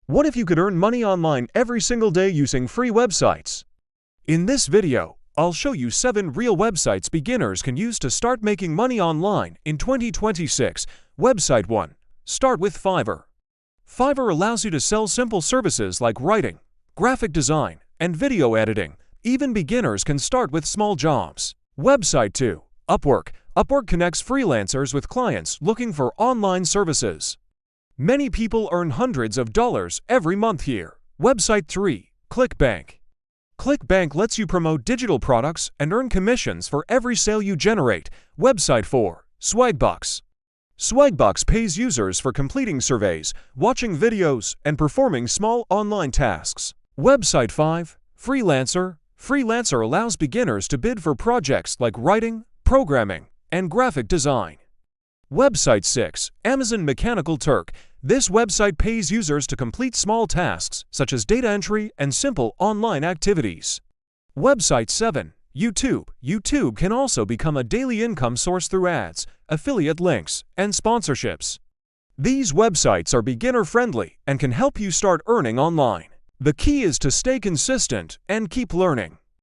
What if you could earn money online every single day using free websites? In this video, I'll show you 7 real websites beginners can use to start making money online in 2026. Website 1. Start with Fiverr. Fiverr allows you to sell simple services like writing, graphic design, and video editing. Even beginners can start with small jobs. Website 2. Upwork. Upwork connects freelancers with clients looking for online services. Many people earn hundreds of dollars every month here. Website 3. ClickBank. ClickBank lets you promote digital products and earn commissions for every sale you generate. Website 4. Swagbucks. Swagbucks pays users for completing surveys, watching videos, and performing small online tasks. Website 5. Freelancer. Freelancer allows beginners to bid for projects like writing, programming, and graphic design. Website 6. Amazon Mechanical Turk. This website pays users to complete small tasks such as data entry and simple online activities. Website 7. YouTube. YouTube can also become a daily income source through ads, affiliate links, and sponsorships. These websites are beginner-friendly and can help you start earning online. The key is to stay consistent and keep learning.